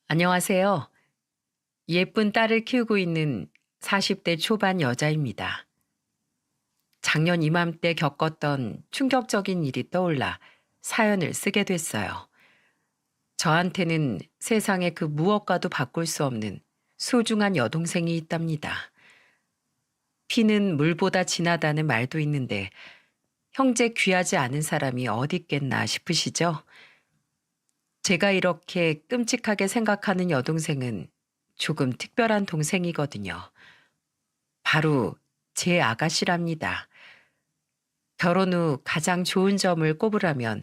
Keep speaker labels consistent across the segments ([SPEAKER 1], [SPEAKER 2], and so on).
[SPEAKER 1] 안녕하세요. 예쁜 딸을 키우고 있는 40대 초반 여자입니다. 작년 이맘때 겪었던 충격적인 일이 떠올라 사연을 쓰게 됐어요. 저한테는 세상에 그 무엇과도 바꿀 수 없는 소중한 여동생이 있답니다. 피는 물보다 진하다는 말도 있는데 형제 귀하지 않은 사람이 어디 있겠나 싶으시죠? 제가 이렇게 끔찍하게 생각하는 여동생은 조금 특별한 동생이거든요. 바로 제 아가씨랍니다. 결혼 후 가장 좋은 점을 꼽으라면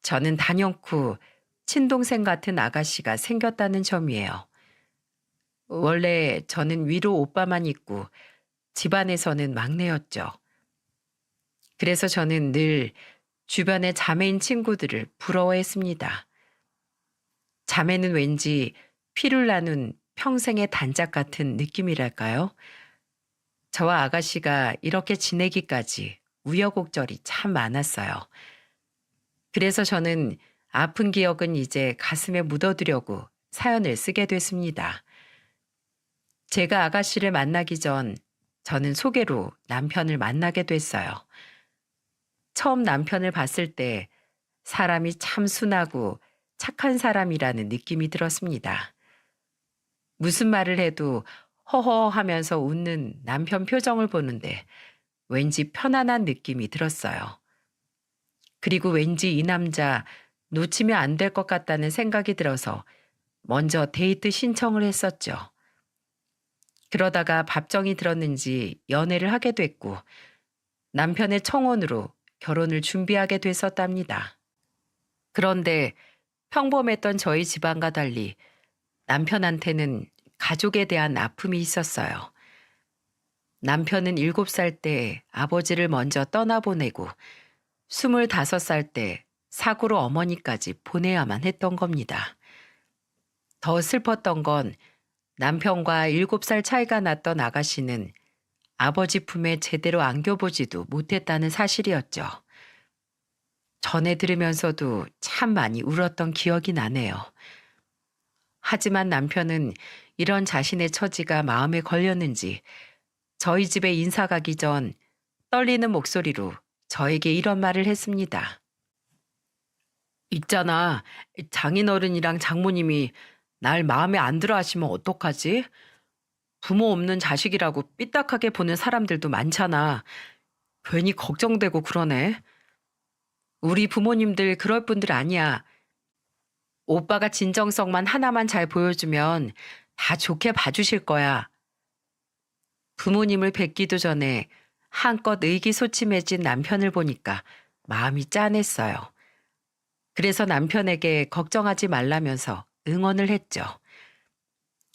[SPEAKER 1] 저는 단연코 친동생 같은 아가씨가 생겼다는 점이에요. 원래 저는 위로 오빠만 있고 집안에서는 막내였죠. 그래서 저는 늘 주변의 자매인 친구들을 부러워했습니다. 자매는 왠지 피를 나눈 평생의 단짝 같은 느낌이랄까요? 저와 아가씨가 이렇게 지내기까지 우여곡절이 참 많았어요. 그래서 저는 아픈 기억은 이제 가슴에 묻어두려고 사연을 쓰게 됐습니다. 제가 아가씨를 만나기 전 저는 소개로 남편을 만나게 됐어요. 처음 남편을 봤을 때 사람이 참 순하고 착한 사람이라는 느낌이 들었습니다. 무슨 말을 해도 허허 하면서 웃는 남편 표정을 보는데 왠지 편안한 느낌이 들었어요. 그리고 왠지 이 남자 놓치면 안 될 것 같다는 생각이 들어서 먼저 데이트 신청을 했었죠. 그러다가 밥정이 들었는지 연애를 하게 됐고 남편의 청혼으로 결혼을 준비하게 됐었답니다. 그런데 평범했던 저희 집안과 달리 남편한테는 가족에 대한 아픔이 있었어요. 남편은 7살 때 아버지를 먼저 떠나보내고 25살 때 사고로 어머니까지 보내야만 했던 겁니다. 더 슬펐던 건 남편과 7살 차이가 났던 아가씨는 아버지 품에 제대로 안겨보지도 못했다는 사실이었죠. 전해 들으면서도 참 많이 울었던 기억이 나네요. 하지만 남편은 이런 자신의 처지가 마음에 걸렸는지 저희 집에 인사 가기 전 떨리는 목소리로 저에게 이런 말을 했습니다. 있잖아, 장인어른이랑 장모님이 날 마음에 안 들어 하시면 어떡하지? 부모 없는 자식이라고 삐딱하게 보는 사람들도 많잖아. 괜히 걱정되고 그러네. 우리 부모님들 그럴 분들 아니야. 오빠가 진정성만 하나만 잘 보여주면 다 좋게 봐주실 거야. 부모님을 뵙기도 전에 한껏 의기소침해진 남편을 보니까 마음이 짠했어요. 그래서 남편에게 걱정하지 말라면서 응원을 했죠.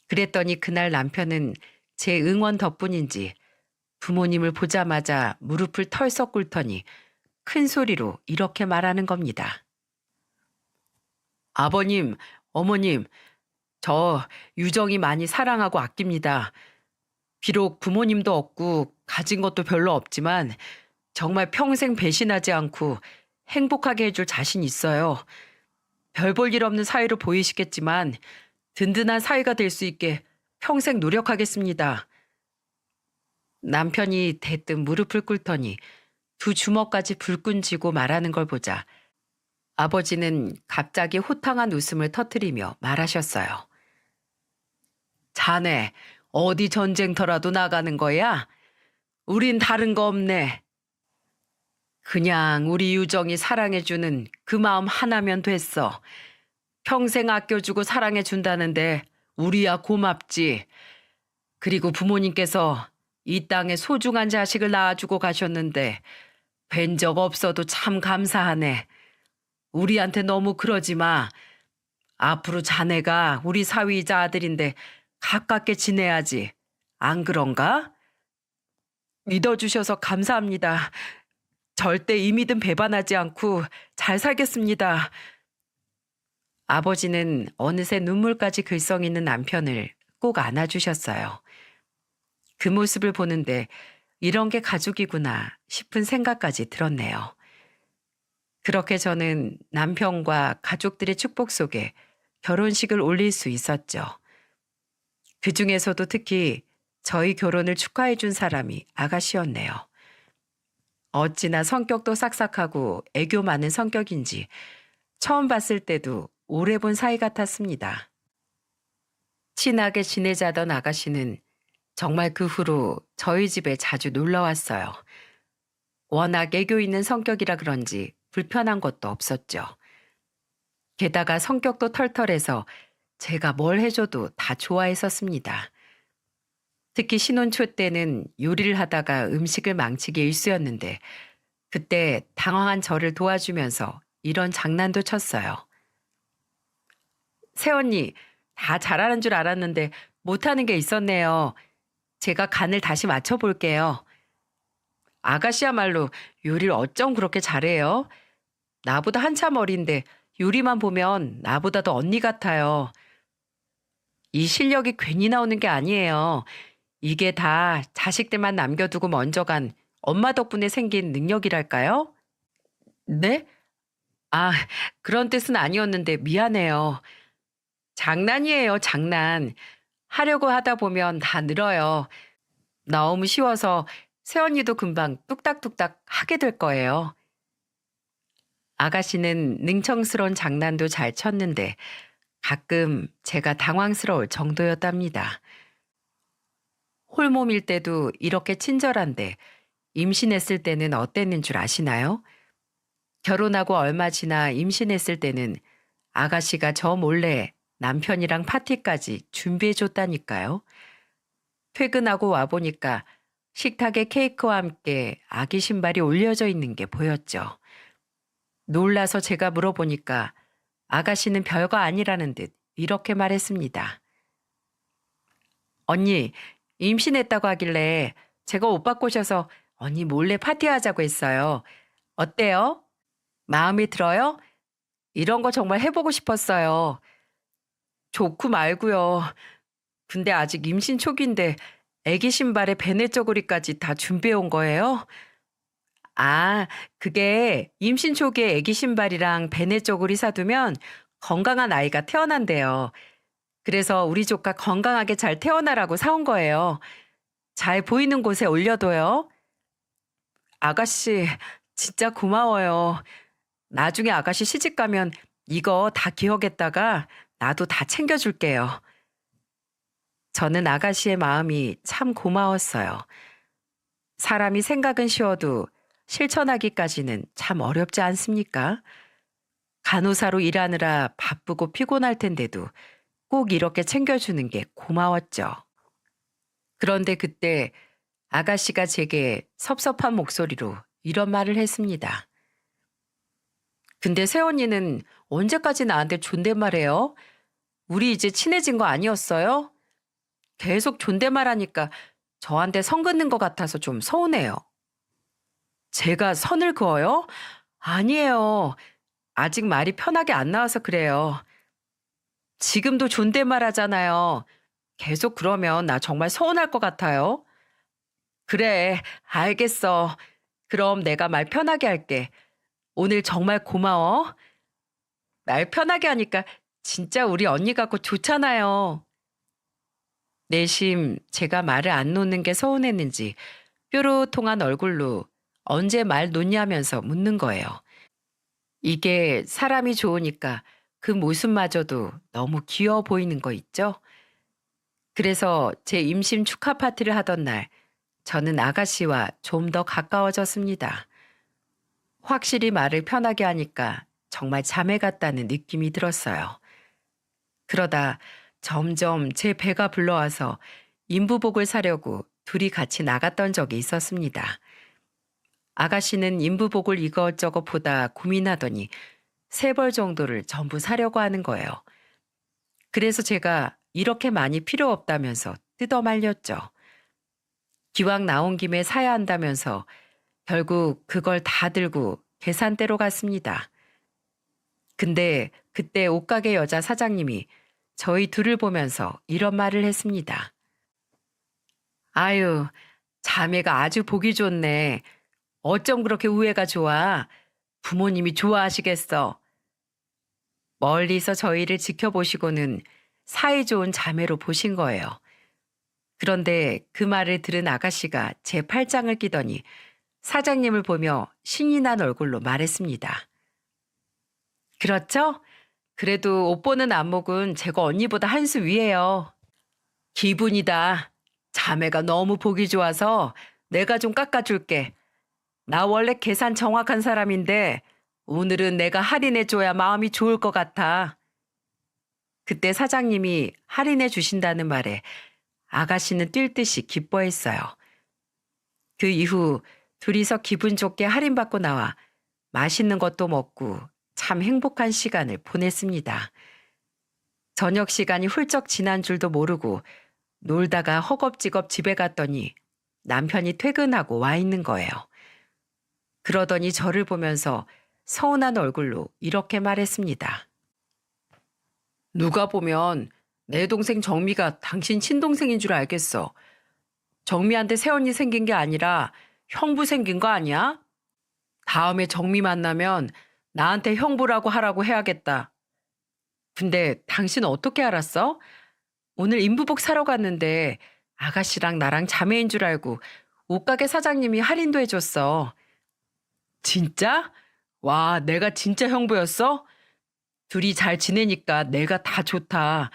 [SPEAKER 1] 그랬더니 그날 남편은 제 응원 덕분인지 부모님을 보자마자 무릎을 털썩 꿇더니 큰 소리로 이렇게 말하는 겁니다. 아버님, 어머님, 저 유정이 많이 사랑하고 아낍니다. 비록 부모님도 없고 가진 것도 별로 없지만 정말 평생 배신하지 않고 행복하게 해줄 자신 있어요. 별 볼 일 없는 사이로 보이시겠지만 든든한 사이가 될 수 있게 평생 노력하겠습니다. 남편이 대뜸 무릎을 꿇더니 두 주먹까지 불끈 쥐고 말하는 걸 보자 아버지는 갑자기 호탕한 웃음을 터뜨리며 말하셨어요. 자네, 어디 전쟁터라도 나가는 거야? 우린 다른 거 없네. 그냥 우리 유정이 사랑해주는 그 마음 하나면 됐어. 평생 아껴주고 사랑해준다는데 우리야 고맙지. 그리고 부모님께서 이 땅에 소중한 자식을 낳아주고 가셨는데 뵌 적 없어도 참 감사하네. 우리한테 너무 그러지 마. 앞으로 자네가 우리 사위이자 아들인데 가깝게 지내야지. 안 그런가? 믿어주셔서 감사합니다. 절대 이 믿음 배반하지 않고 잘 살겠습니다. 아버지는 어느새 눈물까지 글썽이는 남편을 꼭 안아주셨어요. 그 모습을 보는데 이런 게 가족이구나 싶은 생각까지 들었네요. 그렇게 저는 남편과 가족들의 축복 속에 결혼식을 올릴 수 있었죠. 그 중에서도 특히 저희 결혼을 축하해 준 사람이 아가씨였네요. 어찌나 성격도 싹싹하고 애교 많은 성격인지 처음 봤을 때도 오래 본 사이 같았습니다. 친하게 지내자던 아가씨는 정말 그 후로 저희 집에 자주 놀러 왔어요. 워낙 애교 있는 성격이라 그런지 불편한 것도 없었죠. 게다가 성격도 털털해서 제가 뭘 해줘도 다 좋아했었습니다. 특히 신혼 초 때는 요리를 하다가 음식을 망치기 일쑤였는데 그때 당황한 저를 도와주면서 이런 장난도 쳤어요. 새언니, 다 잘하는 줄 알았는데 못하는 게 있었네요. 제가 간을 다시 맞춰볼게요. 아가씨야말로 요리를 어쩜 그렇게 잘해요? 나보다 한참 어린데 요리만 보면 나보다 더 언니 같아요. 이 실력이 괜히 나오는 게 아니에요. 이게 다 자식들만 남겨두고 먼저 간 엄마 덕분에 생긴 능력이랄까요? 네? 아, 그런 뜻은 아니었는데 미안해요. 장난이에요, 장난. 하려고 하다 보면 다 늘어요. 너무 쉬워서 새언니도 금방 뚝딱뚝딱 하게 될 거예요. 아가씨는 능청스러운 장난도 잘 쳤는데 가끔 제가 당황스러울 정도였답니다. 홀몸일 때도 이렇게 친절한데 임신했을 때는 어땠는 줄 아시나요? 결혼하고 얼마 지나 임신했을 때는 아가씨가 저 몰래 남편이랑 파티까지 준비해 줬다니까요. 퇴근하고 와보니까 식탁에 케이크와 함께 아기 신발이 올려져 있는 게 보였죠. 놀라서 제가 물어보니까 아가씨는 별거 아니라는 듯 이렇게 말했습니다. 언니, 임신했다고 하길래 제가 오빠 꼬셔서 언니 몰래 파티하자고 했어요. 어때요? 마음에 들어요? 이런 거 정말 해보고 싶었어요. 좋고 말고요. 근데 아직 임신 초기인데 애기 신발에 베네 쪼그리까지 다 준비해 온 거예요? 아, 그게 임신 초기에 애기 신발이랑 베네 쪼그리 사두면 건강한 아이가 태어난대요. 그래서 우리 조카 건강하게 잘 태어나라고 사온 거예요. 잘 보이는 곳에 올려둬요. 아가씨, 진짜 고마워요. 나중에 아가씨 시집 가면 이거 다 기억했다가 나도 다 챙겨줄게요. 저는 아가씨의 마음이 참 고마웠어요. 사람이 생각은 쉬워도 실천하기까지는 참 어렵지 않습니까? 간호사로 일하느라 바쁘고 피곤할 텐데도 꼭 이렇게 챙겨주는 게 고마웠죠. 그런데 그때 아가씨가 제게 섭섭한 목소리로 이런 말을 했습니다. 근데 새언니는 언제까지 나한테 존댓말해요? 우리 이제 친해진 거 아니었어요? 계속 존댓말하니까 저한테 선 긋는 것 같아서 좀 서운해요. 제가 선을 그어요? 아니에요. 아직 말이 편하게 안 나와서 그래요. 지금도 존댓말 하잖아요. 계속 그러면 나 정말 서운할 것 같아요. 그래, 알겠어. 그럼 내가 말 편하게 할게. 오늘 정말 고마워. 말 편하게 하니까 진짜 우리 언니 같고 좋잖아요. 내심 제가 말을 안 놓는 게 서운했는지 뾰로통한 얼굴로 언제 말 놓냐면서 묻는 거예요. 이게 사람이 좋으니까 그 모습마저도 너무 귀여워 보이는 거 있죠? 그래서 제 임신 축하 파티를 하던 날 저는 아가씨와 좀 더 가까워졌습니다. 확실히 말을 편하게 하니까 정말 자매 같다는 느낌이 들었어요. 그러다 점점 제 배가 불러와서 인부복을 사려고 둘이 같이 나갔던 적이 있었습니다. 아가씨는 인부복을 이것저것 보다 고민하더니 3벌 정도를 전부 사려고 하는 거예요. 그래서 제가 이렇게 많이 필요 없다면서 뜯어 말렸죠. 기왕 나온 김에 사야 한다면서 결국 그걸 다 들고 계산대로 갔습니다. 근데 그때 옷가게 여자 사장님이 저희 둘을 보면서 이런 말을 했습니다. 아유, 자매가 아주 보기 좋네. 어쩜 그렇게 우애가 좋아. 부모님이 좋아하시겠어. 멀리서 저희를 지켜보시고는 사이좋은 자매로 보신 거예요. 그런데 그 말을 들은 아가씨가 제 팔짱을 끼더니 사장님을 보며 신이 난 얼굴로 말했습니다. 그렇죠? 그래도 옷 보는 안목은 제가 언니보다 한 수 위에요. 기분이다. 자매가 너무 보기 좋아서 내가 좀 깎아줄게. 나 원래 계산 정확한 사람인데 오늘은 내가 할인해줘야 마음이 좋을 것 같아. 그때 사장님이 할인해 주신다는 말에 아가씨는 뛸 듯이 기뻐했어요. 그 이후 둘이서 기분 좋게 할인받고 나와 맛있는 것도 먹고 참 행복한 시간을 보냈습니다. 저녁 시간이 훌쩍 지난 줄도 모르고 놀다가 허겁지겁 집에 갔더니 남편이 퇴근하고 와 있는 거예요. 그러더니 저를 보면서 서운한 얼굴로 이렇게 말했습니다. 누가 보면 내 동생 정미가 당신 친동생인 줄 알겠어. 정미한테 새언니 생긴 게 아니라 형부 생긴 거 아니야? 다음에 정미 만나면 나한테 형부라고 하라고 해야겠다. 근데 당신 어떻게 알았어? 오늘 인부복 사러 갔는데 아가씨랑 나랑 자매인 줄 알고 옷가게 사장님이 할인도 해줬어. 진짜? 와, 내가 진짜 형부였어? 둘이 잘 지내니까 내가 다 좋다.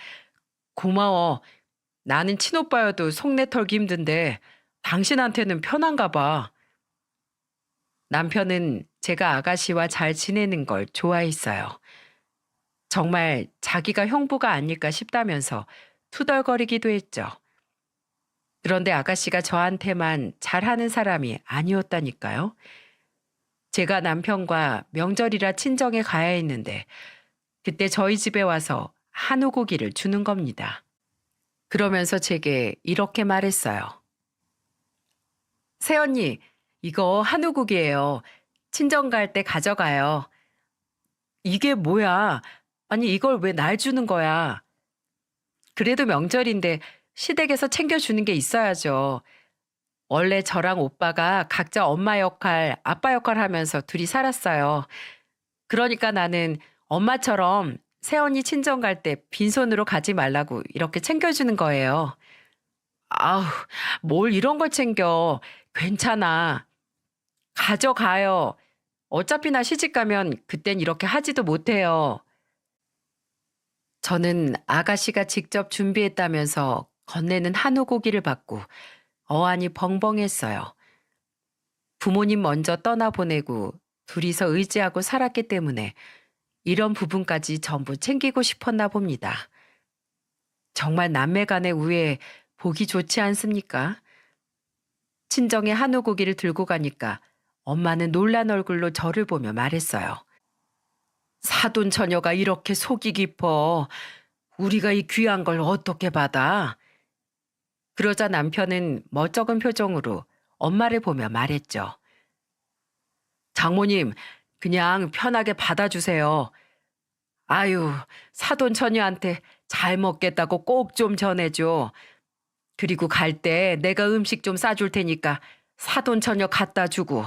[SPEAKER 1] 고마워. 나는 친오빠여도 속내 털기 힘든데 당신한테는 편한가 봐. 남편은 제가 아가씨와 잘 지내는 걸 좋아했어요. 정말 자기가 형부가 아닐까 싶다면서 투덜거리기도 했죠. 그런데 아가씨가 저한테만 잘하는 사람이 아니었다니까요. 제가 남편과 명절이라 친정에 가야 했는데 그때 저희 집에 와서 한우 고기를 주는 겁니다. 그러면서 제게 이렇게 말했어요. 새언니, 이거 한우 고기예요. 친정 갈 때 가져가요. 이게 뭐야? 아니, 이걸 왜 날 주는 거야? 그래도 명절인데 시댁에서 챙겨주는 게 있어야죠. 원래 저랑 오빠가 각자 엄마 역할, 아빠 역할 하면서 둘이 살았어요. 그러니까 나는 엄마처럼 새언니 친정 갈 때 빈손으로 가지 말라고 이렇게 챙겨주는 거예요. 아우, 뭘 이런 걸 챙겨. 괜찮아. 가져가요. 어차피 나 시집 가면 그땐 이렇게 하지도 못해요. 저는 아가씨가 직접 준비했다면서 건네는 한우 고기를 받고 어안이 벙벙했어요. 부모님 먼저 떠나보내고 둘이서 의지하고 살았기 때문에 이런 부분까지 전부 챙기고 싶었나 봅니다. 정말 남매 간의 우애 보기 좋지 않습니까? 친정에 한우 고기를 들고 가니까 엄마는 놀란 얼굴로 저를 보며 말했어요. 사돈 처녀가 이렇게 속이 깊어. 우리가 이 귀한 걸 어떻게 받아? 그러자 남편은 멋쩍은 표정으로 엄마를 보며 말했죠. 장모님, 그냥 편하게 받아주세요. 아유, 사돈 처녀한테 잘 먹겠다고 꼭 좀 전해줘. 그리고 갈 때 내가 음식 좀 싸줄 테니까 사돈 처녀 갖다 주고.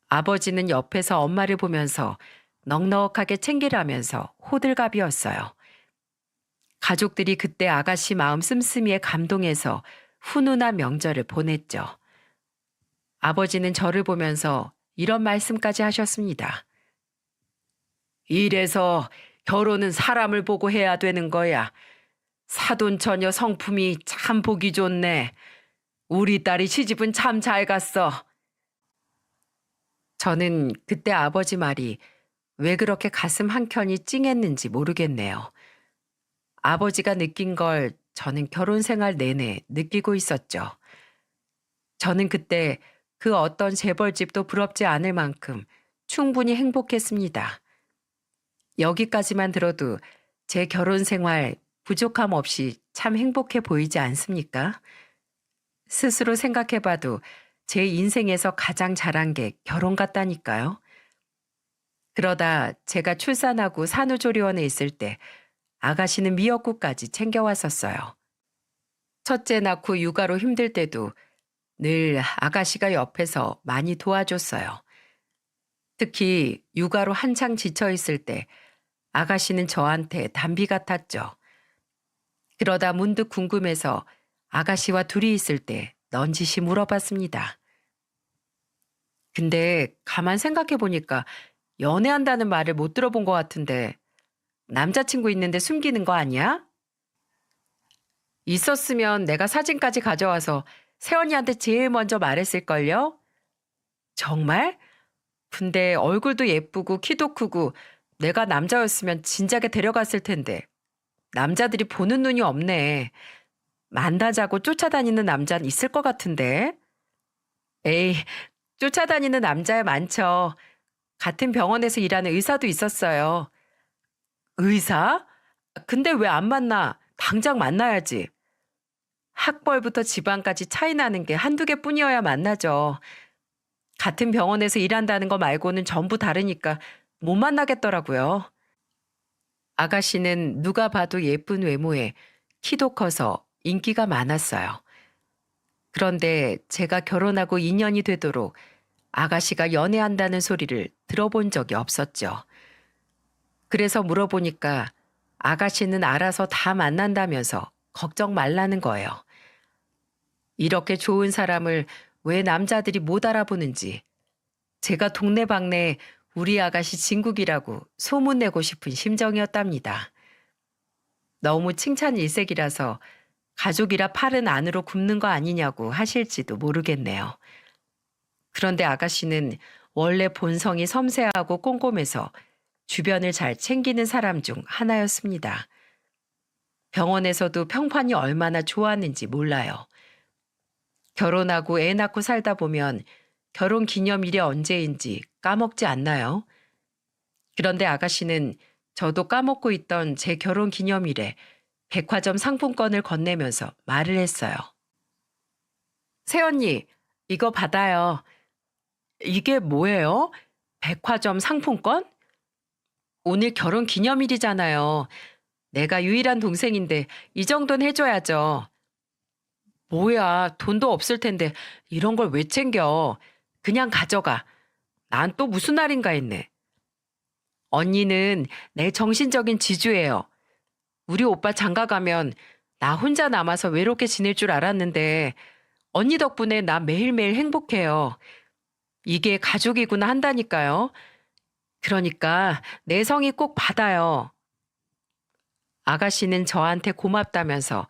[SPEAKER 1] 아버지는 옆에서 엄마를 보면서 넉넉하게 챙기라면서 호들갑이었어요. 가족들이 그때 아가씨 마음 씀씀이에 감동해서 훈훈한 명절을 보냈죠. 아버지는 저를 보면서 이런 말씀까지 하셨습니다. 이래서 결혼은 사람을 보고 해야 되는 거야. 사돈처녀 성품이 참 보기 좋네. 우리 딸이 시집은 참 잘 갔어. 저는 그때 아버지 말이 왜 그렇게 가슴 한켠이 찡했는지 모르겠네요. 아버지가 느낀 걸 저는 결혼 생활 내내 느끼고 있었죠. 저는 그때 그 어떤 재벌집도 부럽지 않을 만큼 충분히 행복했습니다. 여기까지만 들어도 제 결혼 생활 부족함 없이 참 행복해 보이지 않습니까? 스스로 생각해봐도 제 인생에서 가장 잘한 게 결혼 같다니까요. 그러다 제가 출산하고 산후조리원에 있을 때 아가씨는 미역국까지 챙겨왔었어요. 첫째 낳고 육아로 힘들 때도 늘 아가씨가 옆에서 많이 도와줬어요. 특히 육아로 한창 지쳐 있을 때 아가씨는 저한테 단비 같았죠. 그러다 문득 궁금해서 아가씨와 둘이 있을 때 넌지시 물어봤습니다. 근데 가만 생각해 보니까 연애한다는 말을 못 들어본 것 같은데 남자친구 있는데 숨기는 거 아니야? 있었으면 내가 사진까지 가져와서 세연이한테 제일 먼저 말했을걸요? 정말? 근데 얼굴도 예쁘고 키도 크고 내가 남자였으면 진작에 데려갔을 텐데 남자들이 보는 눈이 없네. 만나자고 쫓아다니는 남자는 있을 것 같은데. 에이, 쫓아다니는 남자야 많죠. 같은 병원에서 일하는 의사도 있었어요. 의사? 근데 왜 안 만나? 당장 만나야지. 학벌부터 집안까지 차이 나는 게 한두 개뿐이어야 만나죠. 같은 병원에서 일한다는 거 말고는 전부 다르니까 못 만나겠더라고요. 아가씨는 누가 봐도 예쁜 외모에 키도 커서 인기가 많았어요. 그런데 제가 결혼하고 2년이 되도록 아가씨가 연애한다는 소리를 들어본 적이 없었죠. 그래서 물어보니까 아가씨는 알아서 다 만난다면서 걱정 말라는 거예요. 이렇게 좋은 사람을 왜 남자들이 못 알아보는지 제가 동네방네 우리 아가씨 진국이라고 소문내고 싶은 심정이었답니다. 너무 칭찬 일색이라서 가족이라 팔은 안으로 굽는 거 아니냐고 하실지도 모르겠네요. 그런데 아가씨는 원래 본성이 섬세하고 꼼꼼해서 주변을 잘 챙기는 사람 중 하나였습니다. 병원에서도 평판이 얼마나 좋았는지 몰라요. 결혼하고 애 낳고 살다 보면 결혼 기념일이 언제인지 까먹지 않나요? 그런데 아가씨는 저도 까먹고 있던 제 결혼 기념일에 백화점 상품권을 건네면서 말을 했어요. 새언니, 이거 받아요. 이게 뭐예요? 백화점 상품권? 오늘 결혼 기념일이잖아요. 내가 유일한 동생인데 이 정도는 해줘야죠. 뭐야, 돈도 없을 텐데 이런 걸 왜 챙겨? 그냥 가져가. 난 또 무슨 날인가 했네. 언니는 내 정신적인 지주예요. 우리 오빠 장가 가면 나 혼자 남아서 외롭게 지낼 줄 알았는데 언니 덕분에 나 매일매일 행복해요. 이게 가족이구나 한다니까요. 그러니까 내 성이 꼭 받아요. 아가씨는 저한테 고맙다면서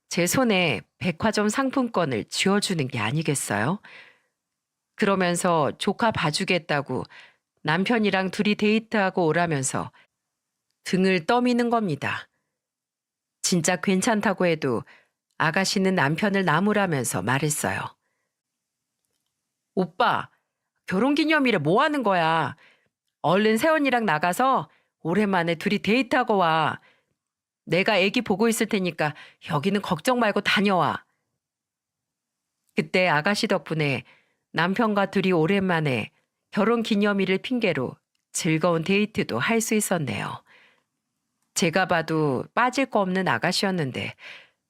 [SPEAKER 1] 제 손에 백화점 상품권을 쥐어주는 게 아니겠어요? 그러면서 조카 봐주겠다고 남편이랑 둘이 데이트하고 오라면서 등을 떠미는 겁니다. 진짜 괜찮다고 해도 아가씨는 남편을 나무라면서 말했어요. 오빠, 결혼기념일에 뭐 하는 거야? 얼른 세원이랑 나가서 오랜만에 둘이 데이트하고 와. 내가 애기 보고 있을 테니까 여기는 걱정 말고 다녀와. 그때 아가씨 덕분에 남편과 둘이 오랜만에 결혼 기념일을 핑계로 즐거운 데이트도 할 수 있었네요. 제가 봐도 빠질 거 없는 아가씨였는데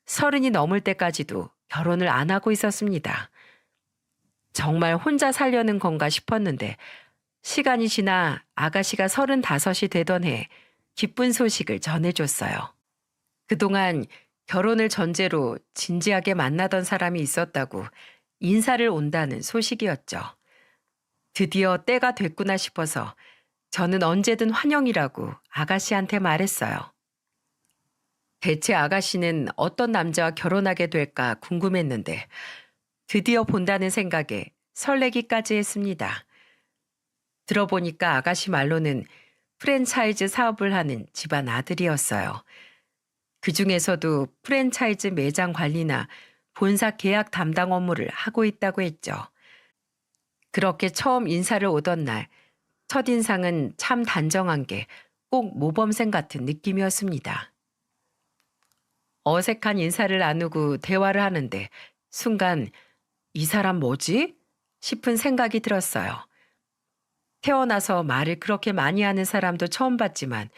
[SPEAKER 1] 30이 넘을 때까지도 결혼을 안 하고 있었습니다. 정말 혼자 살려는 건가 싶었는데 시간이 지나 아가씨가 35이 되던 해 기쁜 소식을 전해줬어요. 그동안 결혼을 전제로 진지하게 만나던 사람이 있었다고 인사를 온다는 소식이었죠. 드디어 때가 됐구나 싶어서 저는 언제든 환영이라고 아가씨한테 말했어요. 대체 아가씨는 어떤 남자와 결혼하게 될까 궁금했는데 드디어 본다는 생각에 설레기까지 했습니다. 들어보니까 아가씨 말로는 프랜차이즈 사업을 하는 집안 아들이었어요. 그중에서도 프랜차이즈 매장 관리나 본사 계약 담당 업무를 하고 있다고 했죠. 그렇게 처음 인사를 오던 날, 첫인상은 참 단정한 게 꼭 모범생 같은 느낌이었습니다. 어색한 인사를 나누고 대화를 하는데 순간 이 사람 뭐지? 싶은 생각이 들었어요. 태어나서 말을 그렇게 많이 하는 사람도 처음 봤지만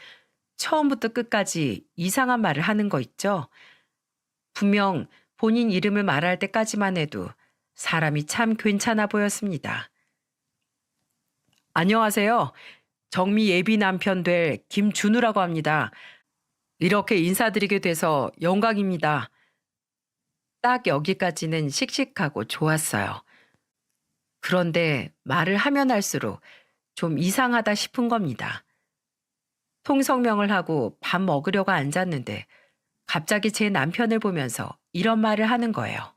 [SPEAKER 1] 처음부터 끝까지 이상한 말을 하는 거 있죠? 분명 본인 이름을 말할 때까지만 해도 사람이 참 괜찮아 보였습니다. 안녕하세요. 정미 예비 남편 될 김준우라고 합니다. 이렇게 인사드리게 돼서 영광입니다. 딱 여기까지는 씩씩하고 좋았어요. 그런데 말을 하면 할수록 좀 이상하다 싶은 겁니다. 통성명을 하고 밥 먹으려고 앉았는데 갑자기 제 남편을 보면서 이런 말을 하는 거예요.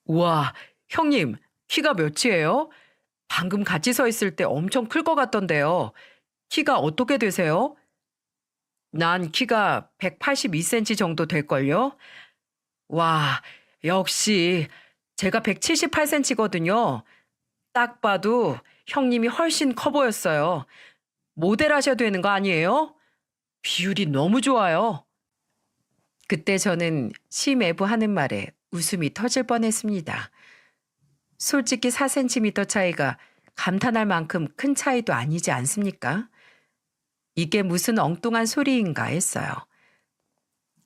[SPEAKER 1] 우와, 형님, 키가 몇이에요? 방금 같이 서 있을 때 엄청 클 것 같던데요. 키가 어떻게 되세요? 난 키가 182cm 정도 될걸요? 와, 역시 제가 178cm거든요. 딱 봐도 형님이 훨씬 커 보였어요. 모델 하셔야 되는 거 아니에요? 비율이 너무 좋아요. 그때 저는 심애부 하는 말에 웃음이 터질 뻔했습니다. 솔직히 4cm 차이가 감탄할 만큼 큰 차이도 아니지 않습니까? 이게 무슨 엉뚱한 소리인가 했어요.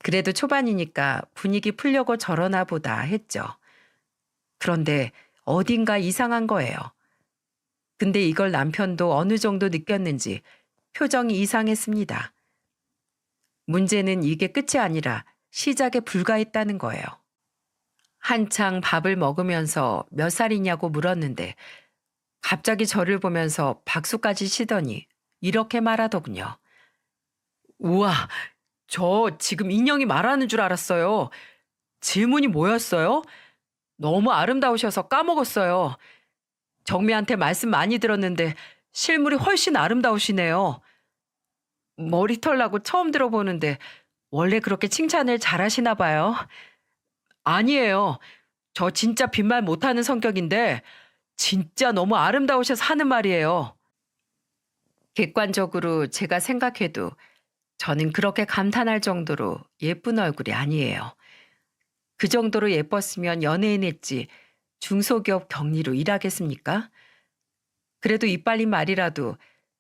[SPEAKER 1] 그래도 초반이니까 분위기 풀려고 저러나 보다 했죠. 그런데 어딘가 이상한 거예요. 근데 이걸 남편도 어느 정도 느꼈는지 표정이 이상했습니다. 문제는 이게 끝이 아니라 시작에 불과했다는 거예요. 한창 밥을 먹으면서 몇 살이냐고 물었는데 갑자기 저를 보면서 박수까지 치더니 이렇게 말하더군요. 우와, 저 지금 인형이 말하는 줄 알았어요. 질문이 뭐였어요? 너무 아름다우셔서 까먹었어요. 정미한테 말씀 많이 들었는데 실물이 훨씬 아름다우시네요. 머리털 나고 처음 들어보는데 원래 그렇게 칭찬을 잘하시나 봐요. 아니에요. 저 진짜 빈말 못하는 성격인데 진짜 너무 아름다우셔서 하는 말이에요. 객관적으로 제가 생각해도 저는 그렇게 감탄할 정도로 예쁜 얼굴이 아니에요. 그 정도로 예뻤으면 연예인 했지 중소기업 격리로 일하겠습니까? 그래도 이빨린 말이라도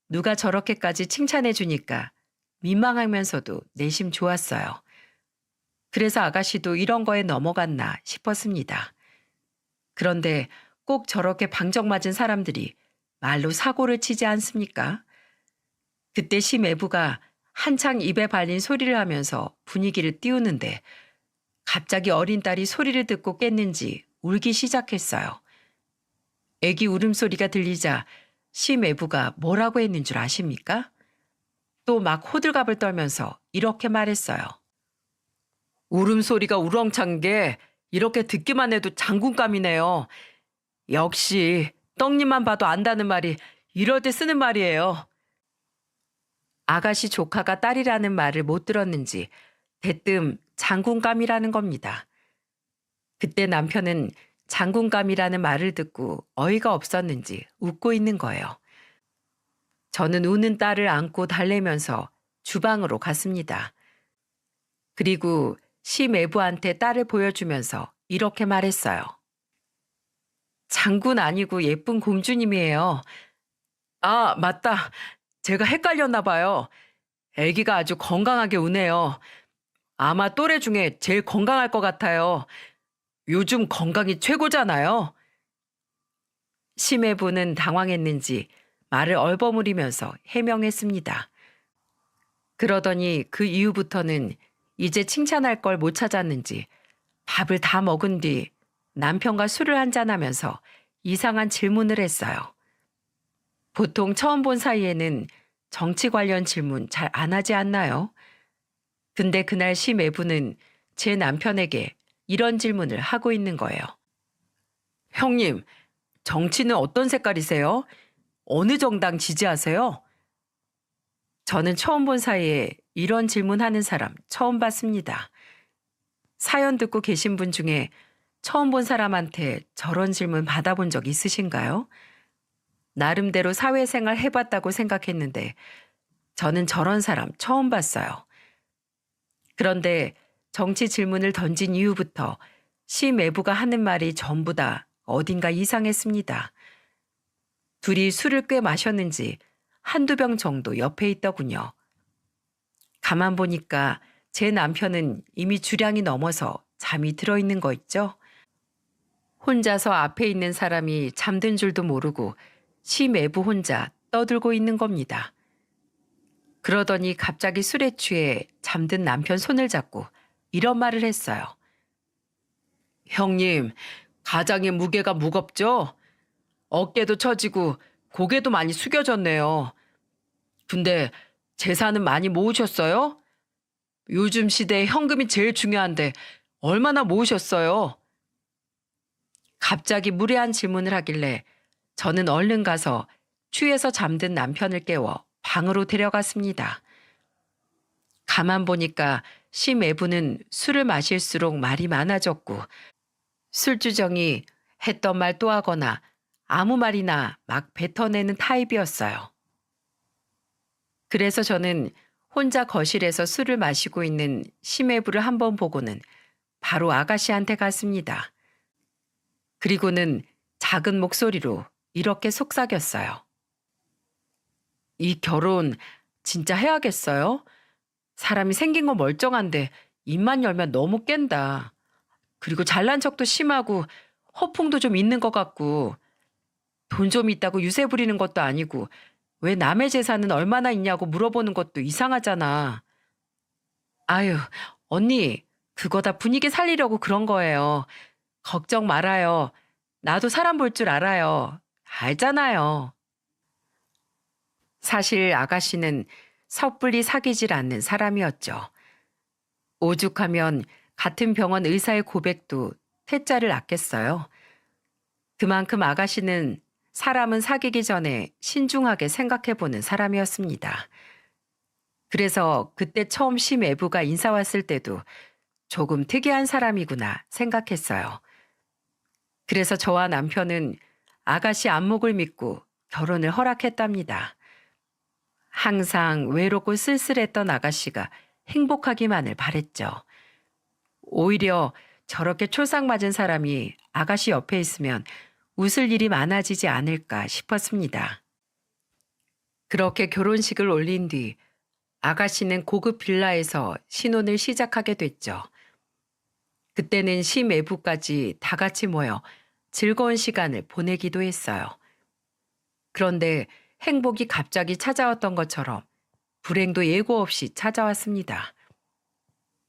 [SPEAKER 1] 누가 저렇게까지 칭찬해 주니까 민망하면서도 내심 좋았어요. 그래서 아가씨도 이런 거에 넘어갔나 싶었습니다. 그런데 꼭 저렇게 방정맞은 사람들이 말로 사고를 치지 않습니까? 그때 심애부가 한창 입에 발린 소리를 하면서 분위기를 띄우는데 갑자기 어린 딸이 소리를 듣고 깼는지 울기 시작했어요. 애기 울음소리가 들리자 심애부가 뭐라고 했는 줄 아십니까? 또 막 호들갑을 떨면서 이렇게 말했어요. 울음소리가 우렁찬 게 이렇게 듣기만 해도 장군감이네요. 역시 떡잎만 봐도 안다는 말이 이럴 때 쓰는 말이에요. 아가씨 조카가 딸이라는 말을 못 들었는지 대뜸 장군감이라는 겁니다. 그때 남편은 장군감이라는 말을 듣고 어이가 없었는지 웃고 있는 거예요. 저는 우는 딸을 안고 달래면서 주방으로 갔습니다. 그리고 시매부한테 딸을 보여주면서 이렇게 말했어요. 장군 아니고 예쁜 공주님이에요. 아, 맞다. 제가 헷갈렸나 봐요. 아기가 아주 건강하게 우네요. 아마 또래 중에 제일 건강할 것 같아요. 요즘 건강이 최고잖아요. 심해부는 당황했는지 말을 얼버무리면서 해명했습니다. 그러더니 그 이후부터는 이제 칭찬할 걸 못 찾았는지 밥을 다 먹은 뒤 남편과 술을 한잔하면서 이상한 질문을 했어요. 보통 처음 본 사이에는 정치 관련 질문 잘 안 하지 않나요? 근데 그날 심애부는 제 남편에게 이런 질문을 하고 있는 거예요. 형님, 정치는 어떤 색깔이세요? 어느 정당 지지하세요? 저는 처음 본 사이에 이런 질문하는 사람 처음 봤습니다. 사연 듣고 계신 분 중에 처음 본 사람한테 저런 질문 받아본 적 있으신가요? 나름대로 사회생활 해봤다고 생각했는데 저는 저런 사람 처음 봤어요. 그런데 정치 질문을 던진 이후부터 시매부가 하는 말이 전부 다 어딘가 이상했습니다. 둘이 술을 꽤 마셨는지 한두 병 정도 옆에 있더군요. 가만 보니까 제 남편은 이미 주량이 넘어서 잠이 들어있는 거 있죠? 혼자서 앞에 있는 사람이 잠든 줄도 모르고 시매부 혼자 떠들고 있는 겁니다. 그러더니 갑자기 술에 취해 잠든 남편 손을 잡고 이런 말을 했어요. 형님, 가장의 무게가 무겁죠? 어깨도 처지고 고개도 많이 숙여졌네요. 근데 재산은 많이 모으셨어요? 요즘 시대에 현금이 제일 중요한데 얼마나 모으셨어요? 갑자기 무례한 질문을 하길래 저는 얼른 가서 취해서 잠든 남편을 깨워 방으로 데려갔습니다. 가만 보니까 심애부는 술을 마실수록 말이 많아졌고 술주정이 했던 말 또 하거나 아무 말이나 막 뱉어내는 타입이었어요. 그래서 저는 혼자 거실에서 술을 마시고 있는 심애부를 한번 보고는 바로 아가씨한테 갔습니다. 그리고는 작은 목소리로 이렇게 속삭였어요. 이 결혼 진짜 해야겠어요? 사람이 생긴 건 멀쩡한데 입만 열면 너무 깬다. 그리고 잘난 척도 심하고 허풍도 좀 있는 것 같고 돈 좀 있다고 유세 부리는 것도 아니고 왜 남의 재산은 얼마나 있냐고 물어보는 것도 이상하잖아. 아유, 언니, 그거 다 분위기 살리려고 그런 거예요. 걱정 말아요. 나도 사람 볼 줄 알아요. 알잖아요. 사실 아가씨는 섣불리 사귀질 않는 사람이었죠. 오죽하면 같은 병원 의사의 고백도 태자를 아꼈어요. 그만큼 아가씨는 사람은 사귀기 전에 신중하게 생각해보는 사람이었습니다. 그래서 그때 처음 심애부가 인사 왔을 때도 조금 특이한 사람이구나 생각했어요. 그래서 저와 남편은 아가씨 안목을 믿고 결혼을 허락했답니다. 항상 외롭고 쓸쓸했던 아가씨가 행복하기만을 바랬죠. 오히려 저렇게 촐싹맞은 사람이 아가씨 옆에 있으면 웃을 일이 많아지지 않을까 싶었습니다. 그렇게 결혼식을 올린 뒤 아가씨는 고급 빌라에서 신혼을 시작하게 됐죠. 그때는 시매부까지 다 같이 모여 즐거운 시간을 보내기도 했어요. 그런데 행복이 갑자기 찾아왔던 것처럼 불행도 예고 없이 찾아왔습니다.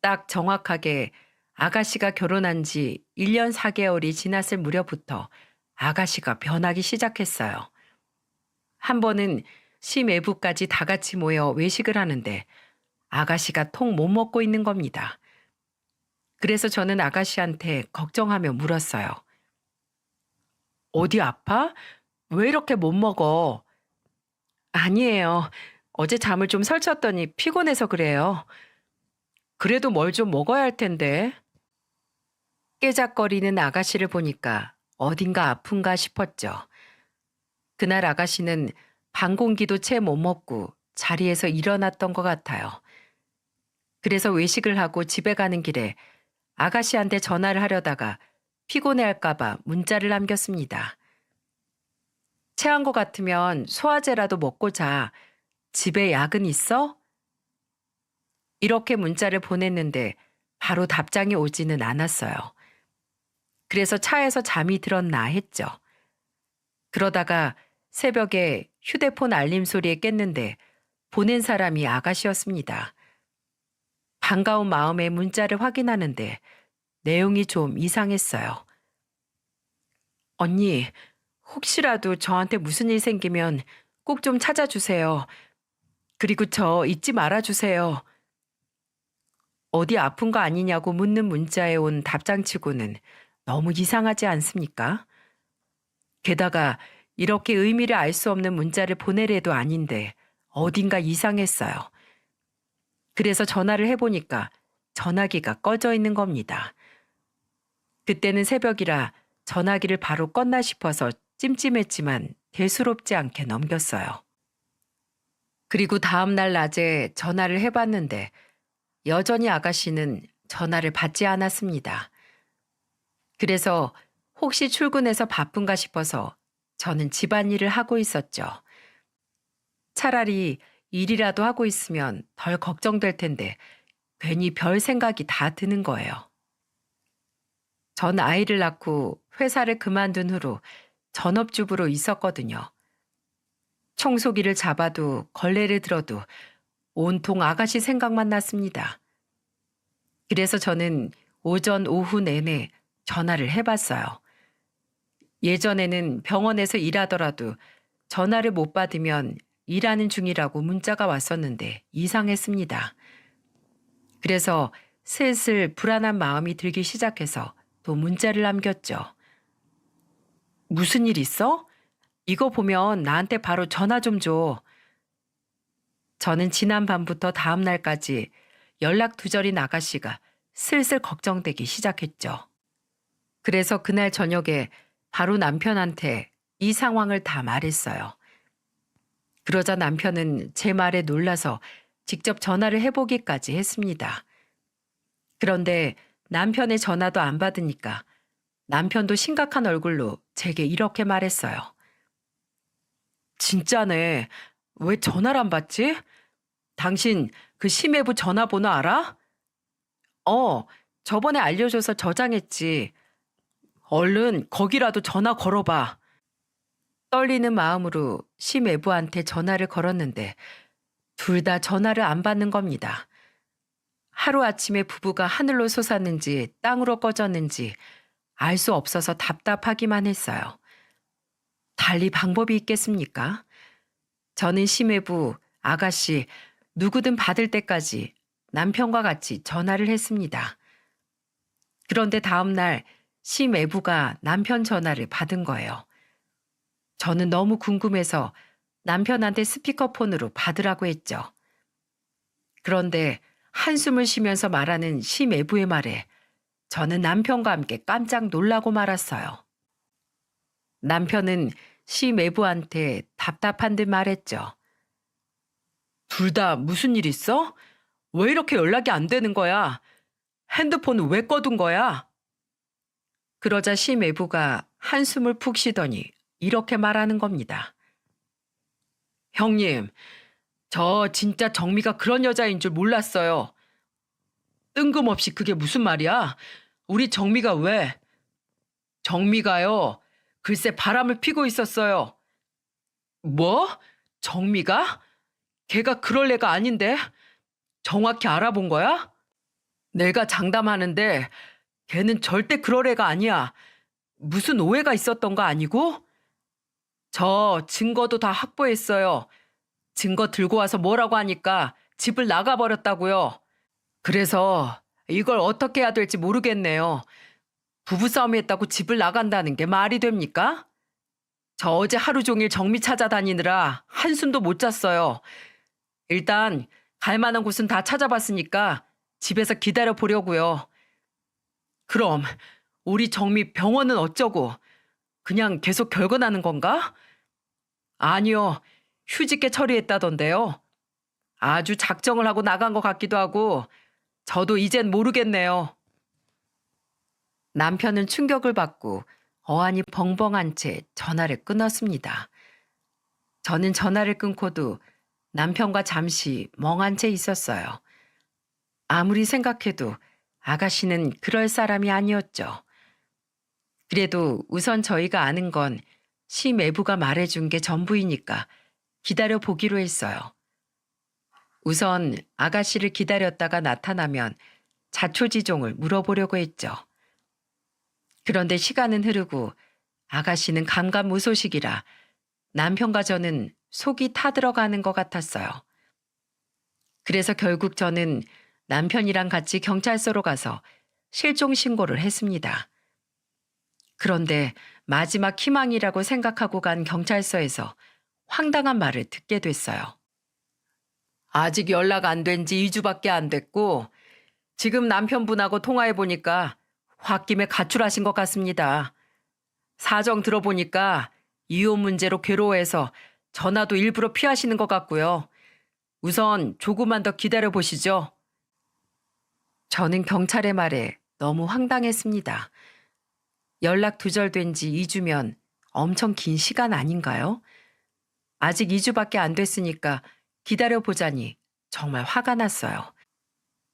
[SPEAKER 1] 딱 정확하게 아가씨가 결혼한 지 1년 4개월이 지났을 무렵부터 아가씨가 변하기 시작했어요. 한 번은 시매부까지 다 같이 모여 외식을 하는데 아가씨가 통 못 먹고 있는 겁니다. 그래서 저는 아가씨한테 걱정하며 물었어요. 어디 아파? 왜 이렇게 못 먹어? 아니에요. 어제 잠을 좀 설쳤더니 피곤해서 그래요. 그래도 뭘 좀 먹어야 할 텐데. 깨작거리는 아가씨를 보니까 어딘가 아픈가 싶었죠. 그날 아가씨는 반 공기도 채 못 먹고 자리에서 일어났던 것 같아요. 그래서 외식을 하고 집에 가는 길에 아가씨한테 전화를 하려다가 피곤해할까봐 문자를 남겼습니다. 체한 것 같으면 소화제라도 먹고 자. 집에 약은 있어? 이렇게 문자를 보냈는데 바로 답장이 오지는 않았어요. 그래서 차에서 잠이 들었나 했죠. 그러다가 새벽에 휴대폰 알림 소리에 깼는데 보낸 사람이 아가씨였습니다. 반가운 마음에 문자를 확인하는데 내용이 좀 이상했어요. 언니, 혹시라도 저한테 무슨 일 생기면 꼭 좀 찾아주세요. 그리고 저 잊지 말아주세요. 어디 아픈 거 아니냐고 묻는 문자에 온 답장치고는 너무 이상하지 않습니까? 게다가 이렇게 의미를 알 수 없는 문자를 보내래도 아닌데 어딘가 이상했어요. 그래서 전화를 해보니까 전화기가 꺼져 있는 겁니다. 그때는 새벽이라 전화기를 바로 껐나 싶어서 찜찜했지만 대수롭지 않게 넘겼어요. 그리고 다음 날 낮에 전화를 해봤는데 여전히 아가씨는 전화를 받지 않았습니다. 그래서 혹시 출근해서 바쁜가 싶어서 저는 집안일을 하고 있었죠. 차라리 일이라도 하고 있으면 덜 걱정될 텐데 괜히 별 생각이 다 드는 거예요. 전 아이를 낳고 회사를 그만둔 후로 전업주부로 있었거든요. 청소기를 잡아도 걸레를 들어도 온통 아가씨 생각만 났습니다. 그래서 저는 오전 오후 내내 전화를 해봤어요. 예전에는 병원에서 일하더라도 전화를 못 받으면 일하는 중이라고 문자가 왔었는데 이상했습니다. 그래서 슬슬 불안한 마음이 들기 시작해서 또 문자를 남겼죠. 무슨 일 있어? 이거 보면 나한테 바로 전화 좀 줘. 저는 지난 밤부터 다음 날까지 연락 두절인 아가씨가 슬슬 걱정되기 시작했죠. 그래서 그날 저녁에 바로 남편한테 이 상황을 다 말했어요. 그러자 남편은 제 말에 놀라서 직접 전화를 해보기까지 했습니다. 그런데 남편의 전화도 안 받으니까 남편도 심각한 얼굴로 제게 이렇게 말했어요. 진짜네. 왜 전화를 안 받지? 당신 그 심해부 전화번호 알아? 저번에 알려줘서 저장했지. 얼른 거기라도 전화 걸어봐. 떨리는 마음으로 심외부한테 전화를 걸었는데 둘 다 전화를 안 받는 겁니다. 하루아침에 부부가 하늘로 솟았는지 땅으로 꺼졌는지 알 수 없어서 답답하기만 했어요. 달리 방법이 있겠습니까? 저는 심외부, 아가씨, 누구든 받을 때까지 남편과 같이 전화를 했습니다. 그런데 다음 날 심외부가 남편 전화를 받은 거예요. 저는 너무 궁금해서 남편한테 스피커폰으로 받으라고 했죠. 그런데 한숨을 쉬면서 말하는 심외부의 말에 저는 남편과 함께 깜짝 놀라고 말았어요. 남편은 심외부한테 답답한 듯 말했죠. 둘 다 무슨 일 있어? 왜 이렇게 연락이 안 되는 거야? 핸드폰은 왜 꺼둔 거야? 그러자 심외부가 한숨을 푹 쉬더니 이렇게 말하는 겁니다. 형님, 저 진짜 정미가 그런 여자인 줄 몰랐어요. 뜬금없이 그게 무슨 말이야? 우리 정미가 왜? 정미가요. 글쎄 바람을 피고 있었어요. 뭐? 정미가? 걔가 그럴 애가 아닌데? 정확히 알아본 거야? 내가 장담하는데 걔는 절대 그럴 애가 아니야. 무슨 오해가 있었던 거 아니고? 저 증거도 다 확보했어요. 증거 들고 와서 뭐라고 하니까 집을 나가버렸다고요. 그래서 이걸 어떻게 해야 될지 모르겠네요. 부부싸움이 했다고 집을 나간다는 게 말이 됩니까? 저 어제 하루 종일 정미 찾아다니느라 한숨도 못 잤어요. 일단 갈 만한 곳은 다 찾아봤으니까 집에서 기다려 보려고요. 그럼 우리 정미 병원은 어쩌고? 그냥 계속 결근하는 건가? 아니요. 휴직계 처리했다던데요. 아주 작정을 하고 나간 것 같기도 하고 저도 이젠 모르겠네요. 남편은 충격을 받고 어안이 벙벙한 채 전화를 끊었습니다. 저는 전화를 끊고도 남편과 잠시 멍한 채 있었어요. 아무리 생각해도 아가씨는 그럴 사람이 아니었죠. 그래도 우선 저희가 아는 건 심외부가 말해준 게 전부이니까 기다려 보기로 했어요. 우선 아가씨를 기다렸다가 나타나면 자초지종을 물어보려고 했죠. 그런데 시간은 흐르고 아가씨는 감감무소식이라 남편과 저는 속이 타들어가는 것 같았어요. 그래서 결국 저는 남편이랑 같이 경찰서로 가서 실종 신고를 했습니다. 그런데 마지막 희망이라고 생각하고 간 경찰서에서 황당한 말을 듣게 됐어요. 아직 연락 안 된 지 2주밖에 안 됐고 지금 남편분하고 통화해보니까 홧김에 가출하신 것 같습니다. 사정 들어보니까 이혼 문제로 괴로워해서 전화도 일부러 피하시는 것 같고요. 우선 조금만 더 기다려보시죠. 저는 경찰의 말에 너무 황당했습니다. 연락 두절된 지 2주면 엄청 긴 시간 아닌가요? 아직 2주밖에 안 됐으니까 기다려보자니 정말 화가 났어요.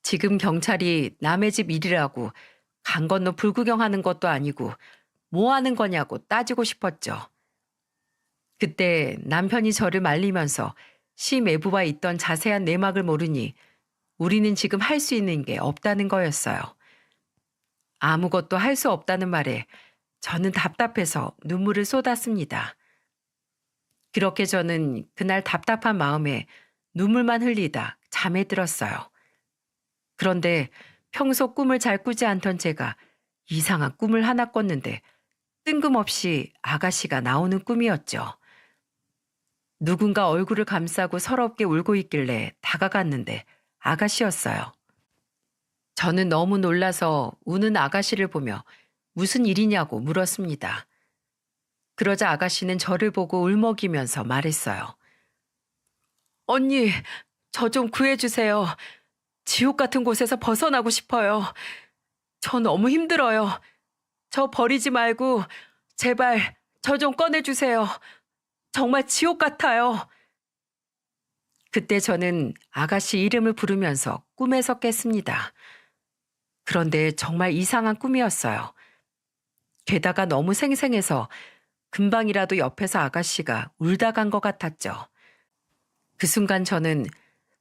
[SPEAKER 1] 지금 경찰이 남의 집 일이라고 강 건너 불구경하는 것도 아니고 뭐 하는 거냐고 따지고 싶었죠. 그때 남편이 저를 말리면서 시매부와 있던 자세한 내막을 모르니 우리는 지금 할 수 있는 게 없다는 거였어요. 아무것도 할 수 없다는 말에 저는 답답해서 눈물을 쏟았습니다. 그렇게 저는 그날 답답한 마음에 눈물만 흘리다 잠에 들었어요. 그런데 평소 꿈을 잘 꾸지 않던 제가 이상한 꿈을 하나 꿨는데 뜬금없이 아가씨가 나오는 꿈이었죠. 누군가 얼굴을 감싸고 서럽게 울고 있길래 다가갔는데 아가씨였어요. 저는 너무 놀라서 우는 아가씨를 보며 무슨 일이냐고 물었습니다. 그러자 아가씨는 저를 보고 울먹이면서 말했어요. 언니, 저 좀 구해주세요. 지옥 같은 곳에서 벗어나고 싶어요. 저 너무 힘들어요. 저 버리지 말고 제발 저 좀 꺼내주세요. 정말 지옥 같아요. 그때 저는 아가씨 이름을 부르면서 꿈에서 깼습니다. 그런데 정말 이상한 꿈이었어요. 게다가 너무 생생해서 금방이라도 옆에서 아가씨가 울다 간 것 같았죠. 그 순간 저는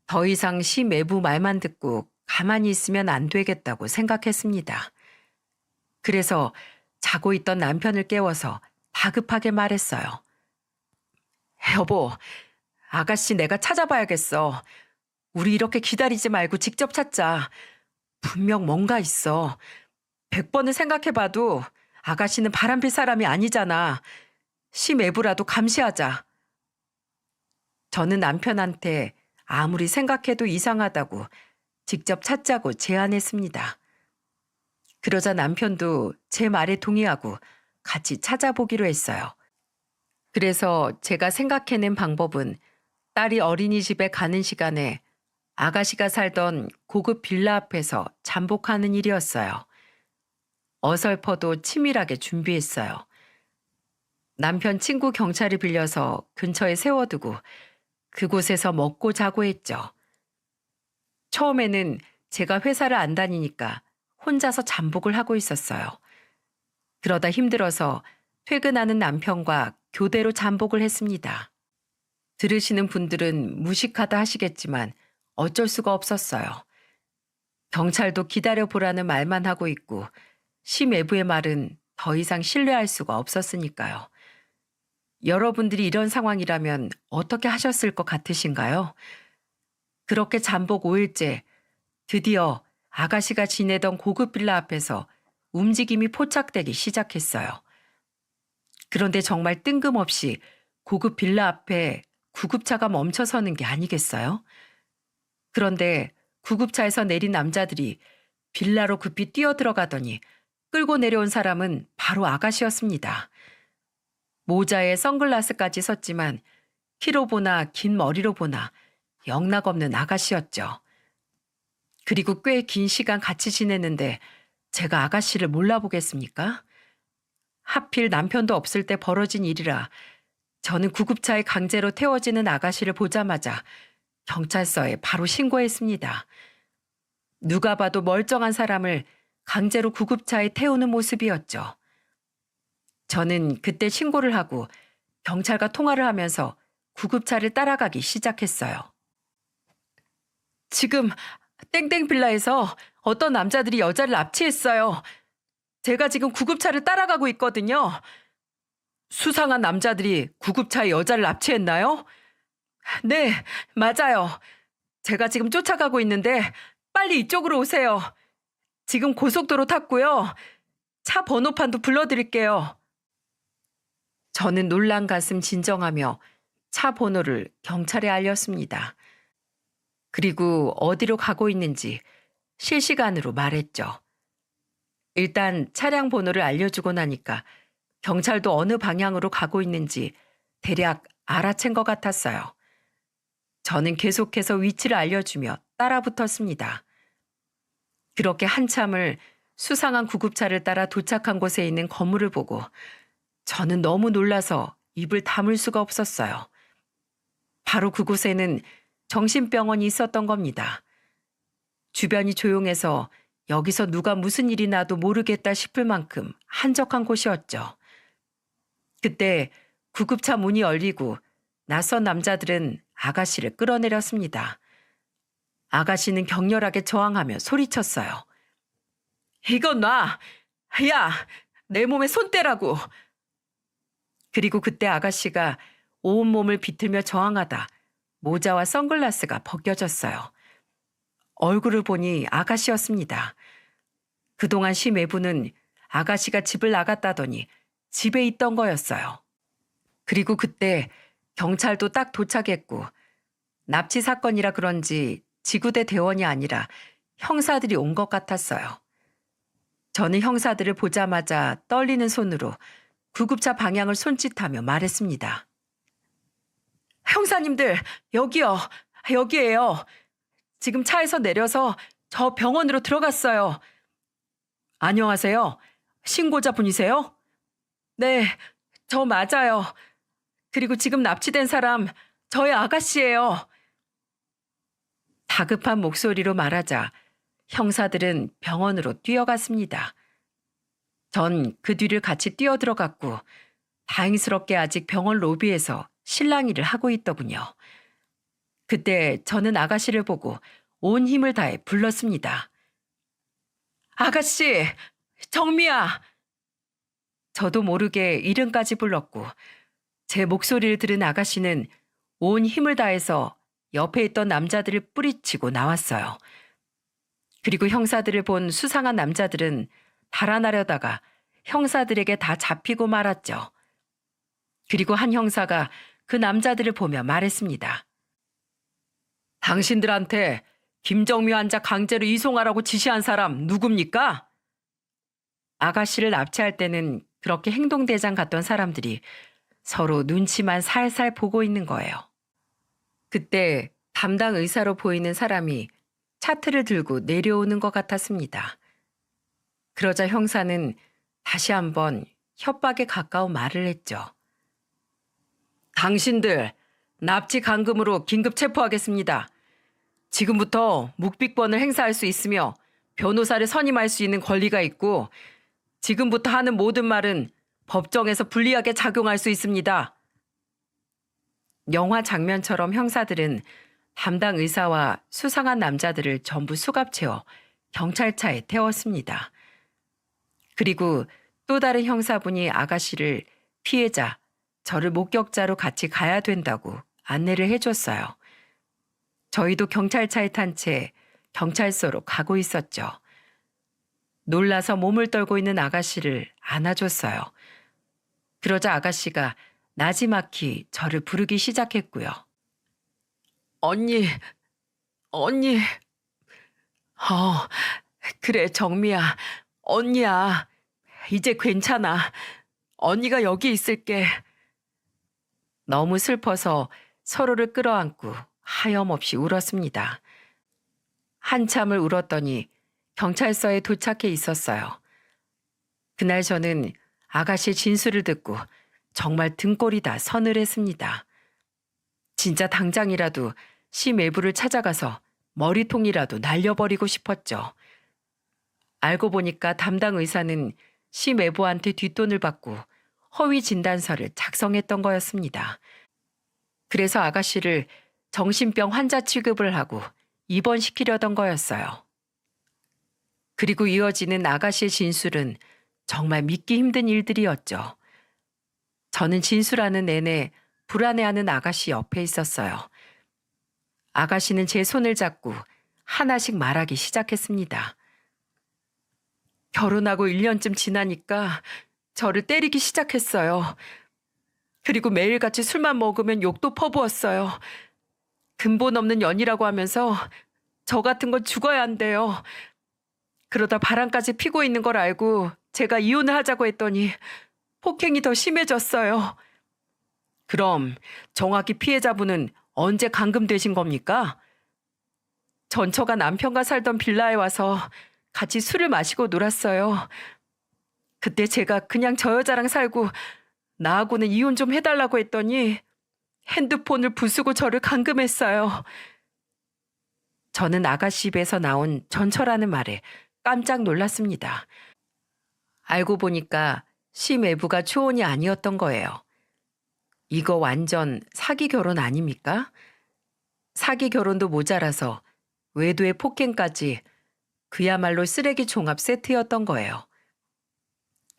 [SPEAKER 1] 더 이상 시 매부 말만 듣고 가만히 있으면 안 되겠다고 생각했습니다. 그래서 자고 있던 남편을 깨워서 다급하게 말했어요. 여보, 아가씨 내가 찾아봐야겠어. 우리 이렇게 기다리지 말고 직접 찾자. 분명 뭔가 있어. 100번을 생각해봐도 아가씨는 바람필 사람이 아니잖아. 시매부라도 감시하자. 저는 남편한테 아무리 생각해도 이상하다고 직접 찾자고 제안했습니다. 그러자 남편도 제 말에 동의하고 같이 찾아보기로 했어요. 그래서 제가 생각해낸 방법은 딸이 어린이집에 가는 시간에 아가씨가 살던 고급 빌라 앞에서 잠복하는 일이었어요. 어설퍼도 치밀하게 준비했어요. 남편 친구 경찰을 빌려서 근처에 세워두고 그곳에서 먹고 자고 했죠. 처음에는 제가 회사를 안 다니니까 혼자서 잠복을 하고 있었어요. 그러다 힘들어서 퇴근하는 남편과 교대로 잠복을 했습니다. 들으시는 분들은 무식하다 하시겠지만 어쩔 수가 없었어요. 경찰도 기다려보라는 말만 하고 있고 시매부의 말은 더 이상 신뢰할 수가 없었으니까요. 여러분들이 이런 상황이라면 어떻게 하셨을 것 같으신가요? 그렇게 잠복 5일째 드디어 아가씨가 지내던 고급 빌라 앞에서 움직임이 포착되기 시작했어요. 그런데 정말 뜬금없이 고급 빌라 앞에 구급차가 멈춰서는 게 아니겠어요? 그런데 구급차에서 내린 남자들이 빌라로 급히 뛰어들어가더니 끌고 내려온 사람은 바로 아가씨였습니다. 모자에 선글라스까지 썼지만 키로 보나 긴 머리로 보나 영락없는 아가씨였죠. 그리고 꽤 긴 시간 같이 지냈는데 제가 아가씨를 몰라보겠습니까? 하필 남편도 없을 때 벌어진 일이라 저는 구급차에 강제로 태워지는 아가씨를 보자마자 경찰서에 바로 신고했습니다. 누가 봐도 멀쩡한 사람을 강제로 구급차에 태우는 모습이었죠. 저는 그때 신고를 하고 경찰과 통화를 하면서 구급차를 따라가기 시작했어요. 지금 땡땡 빌라에서 어떤 남자들이 여자를 납치했어요. 제가 지금 구급차를 따라가고 있거든요. 수상한 남자들이 구급차에 여자를 납치했나요? 네, 맞아요. 제가 지금 쫓아가고 있는데 빨리 이쪽으로 오세요. 지금 고속도로 탔고요. 차 번호판도 불러드릴게요. 저는 놀란 가슴 진정하며 차 번호를 경찰에 알렸습니다. 그리고 어디로 가고 있는지 실시간으로 말했죠. 일단 차량 번호를 알려주고 나니까 경찰도 어느 방향으로 가고 있는지 대략 알아챈 것 같았어요. 저는 계속해서 위치를 알려주며 따라붙었습니다. 그렇게 한참을 수상한 구급차를 따라 도착한 곳에 있는 건물을 보고 저는 너무 놀라서 입을 다물 수가 없었어요. 바로 그곳에는 정신병원이 있었던 겁니다. 주변이 조용해서 여기서 누가 무슨 일이 나도 모르겠다 싶을 만큼 한적한 곳이었죠. 그때 구급차 문이 열리고 낯선 남자들은 아가씨를 끌어내렸습니다. 아가씨는 격렬하게 저항하며 소리쳤어요. 이건 놔! 야! 내 몸에 손 떼라고! 그리고 그때 아가씨가 온몸을 비틀며 저항하다 모자와 선글라스가 벗겨졌어요. 얼굴을 보니 아가씨였습니다. 그동안 시매부는 아가씨가 집을 나갔다더니 집에 있던 거였어요. 그리고 그때 경찰도 딱 도착했고 납치 사건이라 그런지 지구대 대원이 아니라 형사들이 온 것 같았어요. 저는 형사들을 보자마자 떨리는 손으로 구급차 방향을 손짓하며 말했습니다. 형사님들, 여기요. 여기에요. 지금 차에서 내려서 저 병원으로 들어갔어요. 안녕하세요. 신고자 분이세요? 네, 저 맞아요. 그리고 지금 납치된 사람 저의 아가씨예요. 다급한 목소리로 말하자 형사들은 병원으로 뛰어갔습니다. 전 그 뒤를 같이 뛰어들어갔고 다행스럽게 아직 병원 로비에서 실랑이를 하고 있더군요. 그때 저는 아가씨를 보고 온 힘을 다해 불렀습니다. 아가씨, 정미야! 저도 모르게 이름까지 불렀고 제 목소리를 들은 아가씨는 온 힘을 다해서 옆에 있던 남자들을 뿌리치고 나왔어요. 그리고 형사들을 본 수상한 남자들은 달아나려다가 형사들에게 다 잡히고 말았죠. 그리고 한 형사가 그 남자들을 보며 말했습니다. 당신들한테 김정미 환자 강제로 이송하라고 지시한 사람 누굽니까? 아가씨를 납치할 때는 그렇게 행동대장 같던 사람들이 서로 눈치만 살살 보고 있는 거예요. 그때 담당 의사로 보이는 사람이 차트를 들고 내려오는 것 같았습니다. 그러자 형사는 다시 한번 협박에 가까운 말을 했죠. 당신들 납치 감금으로 긴급 체포하겠습니다. 지금부터 묵비권을 행사할 수 있으며 변호사를 선임할 수 있는 권리가 있고 지금부터 하는 모든 말은 법정에서 불리하게 작용할 수 있습니다. 영화 장면처럼 형사들은 담당 의사와 수상한 남자들을 전부 수갑 채워 경찰차에 태웠습니다. 그리고 또 다른 형사분이 아가씨를 피해자, 저를 목격자로 같이 가야 된다고 안내를 해줬어요. 저희도 경찰차에 탄 채 경찰서로 가고 있었죠. 놀라서 몸을 떨고 있는 아가씨를 안아줬어요. 그러자 아가씨가 나지막히 저를 부르기 시작했고요. 언니, 언니. 그래, 정미야. 언니야. 이제 괜찮아. 언니가 여기 있을게. 너무 슬퍼서 서로를 끌어안고 하염없이 울었습니다. 한참을 울었더니 경찰서에 도착해 있었어요. 그날 저는 아가씨의 진술을 듣고 정말 등골이 다 서늘했습니다. 진짜 당장이라도 시매부를 찾아가서 머리통이라도 날려버리고 싶었죠. 알고 보니까 담당 의사는 시매부한테 뒷돈을 받고 허위 진단서를 작성했던 거였습니다. 그래서 아가씨를 정신병 환자 취급을 하고 입원시키려던 거였어요. 그리고 이어지는 아가씨의 진술은 정말 믿기 힘든 일들이었죠. 저는 진술하는 내내 불안해하는 아가씨 옆에 있었어요. 아가씨는 제 손을 잡고 하나씩 말하기 시작했습니다. 결혼하고 1년쯤 지나니까 저를 때리기 시작했어요. 그리고 매일같이 술만 먹으면 욕도 퍼부었어요. 근본 없는 연이라고 하면서 저 같은 건 죽어야 한대요. 그러다 바람까지 피고 있는 걸 알고 제가 이혼을 하자고 했더니 폭행이 더 심해졌어요. 그럼 정확히 피해자분은 언제 감금되신 겁니까? 전처가 남편과 살던 빌라에 와서 같이 술을 마시고 놀았어요. 그때 제가 그냥 저 여자랑 살고 나하고는 이혼 좀 해달라고 했더니 핸드폰을 부수고 저를 감금했어요. 저는 아가씨 입에서 나온 전처라는 말에 깜짝 놀랐습니다. 알고 보니까 시매부가 초혼이 아니었던 거예요. 이거 완전 사기 결혼 아닙니까? 사기 결혼도 모자라서 외도에 폭행까지 그야말로 쓰레기 종합 세트였던 거예요.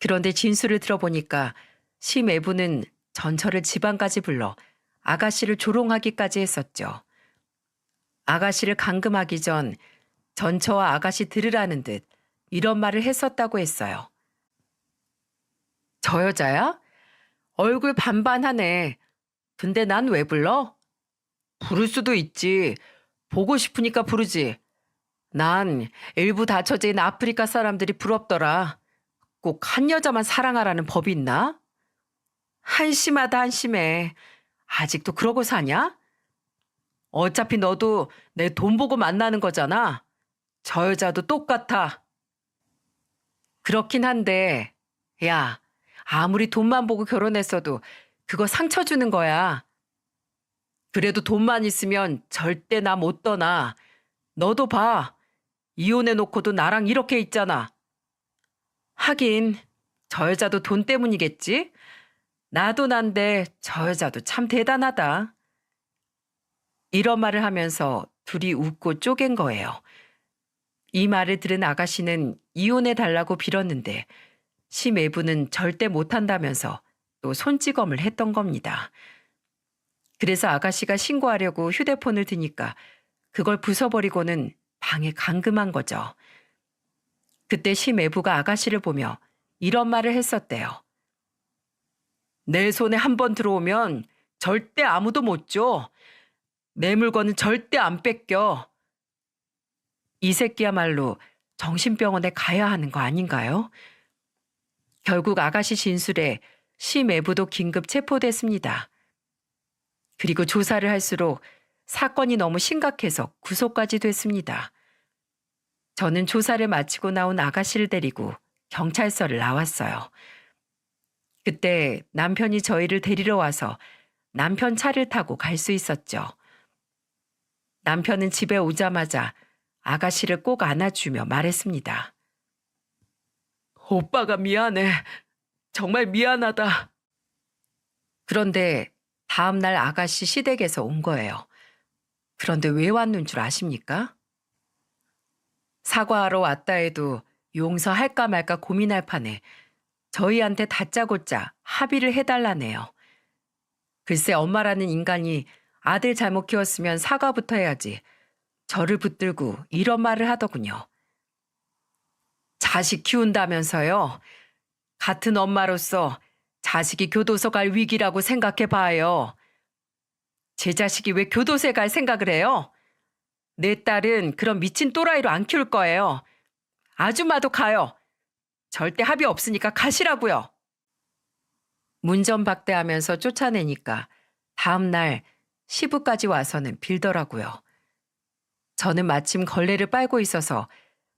[SPEAKER 1] 그런데 진술을 들어보니까 심애부는 전처를 집안까지 불러 아가씨를 조롱하기까지 했었죠. 아가씨를 감금하기 전 전처와 아가씨 들으라는 듯 이런 말을 했었다고 했어요. 저 여자야? 얼굴 반반하네. 근데 난 왜 불러? 부를 수도 있지. 보고 싶으니까 부르지. 난 일부 다처제인 아프리카 사람들이 부럽더라. 꼭 한 여자만 사랑하라는 법이 있나? 한심하다 한심해. 아직도 그러고 사냐? 어차피 너도 내 돈 보고 만나는 거잖아. 저 여자도 똑같아. 그렇긴 한데, 야, 아무리 돈만 보고 결혼했어도 그거 상처 주는 거야. 그래도 돈만 있으면 절대 나 못 떠나. 너도 봐. 이혼해놓고도 나랑 이렇게 있잖아. 하긴 저 여자도 돈 때문이겠지? 나도 난데 저 여자도 참 대단하다. 이런 말을 하면서 둘이 웃고 쪼갠 거예요. 이 말을 들은 아가씨는 이혼해달라고 빌었는데 심애부는 절대 못한다면서 또 손찌검을 했던 겁니다. 그래서 아가씨가 신고하려고 휴대폰을 드니까 그걸 부숴버리고는 방에 감금한 거죠. 그때 심애부가 아가씨를 보며 이런 말을 했었대요. 내 손에 한 번 들어오면 절대 아무도 못 줘. 내 물건은 절대 안 뺏겨. 이 새끼야말로 정신병원에 가야 하는 거 아닌가요? 결국 아가씨 진술에 심애부도 긴급 체포됐습니다. 그리고 조사를 할수록 사건이 너무 심각해서 구속까지 됐습니다. 저는 조사를 마치고 나온 아가씨를 데리고 경찰서를 나왔어요. 그때 남편이 저희를 데리러 와서 남편 차를 타고 갈 수 있었죠. 남편은 집에 오자마자 아가씨를 꼭 안아주며 말했습니다. 오빠가 미안해. 정말 미안하다. 그런데 다음 날 아가씨 시댁에서 온 거예요. 그런데 왜 왔는 줄 아십니까? 사과하러 왔다 해도 용서할까 말까 고민할 판에 저희한테 다짜고짜 합의를 해달라네요. 글쎄 엄마라는 인간이 아들 잘못 키웠으면 사과부터 해야지. 저를 붙들고 이런 말을 하더군요. 자식 키운다면서요. 같은 엄마로서 자식이 교도소 갈 위기라고 생각해 봐요. 제 자식이 왜 교도소에 갈 생각을 해요? 내 딸은 그런 미친 또라이로 안 키울 거예요. 아줌마도 가요. 절대 합의 없으니까 가시라고요. 문전박대하면서 쫓아내니까 다음 날 시부까지 와서는 빌더라고요. 저는 마침 걸레를 빨고 있어서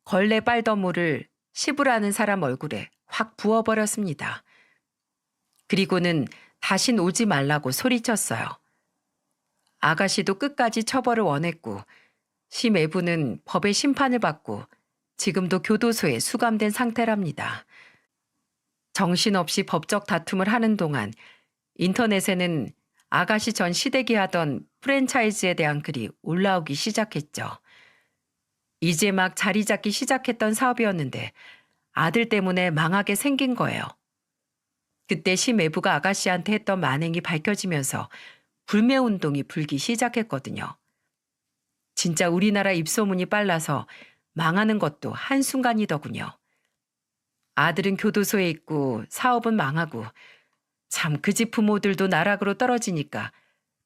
[SPEAKER 1] 걸레 빨던 물을 시부라는 사람 얼굴에 확 부어버렸습니다. 그리고는 다신 오지 말라고 소리쳤어요. 아가씨도 끝까지 처벌을 원했고 심애부는 법의 심판을 받고 지금도 교도소에 수감된 상태랍니다. 정신없이 법적 다툼을 하는 동안 인터넷에는 아가씨 전 시댁이 하던 프랜차이즈에 대한 글이 올라오기 시작했죠. 이제 막 자리 잡기 시작했던 사업이었는데 아들 때문에 망하게 생긴 거예요. 그때 심애부가 아가씨한테 했던 만행이 밝혀지면서 불매운동이 불기 시작했거든요. 진짜 우리나라 입소문이 빨라서 망하는 것도 한순간이더군요. 아들은 교도소에 있고 사업은 망하고 참 그 집 부모들도 나락으로 떨어지니까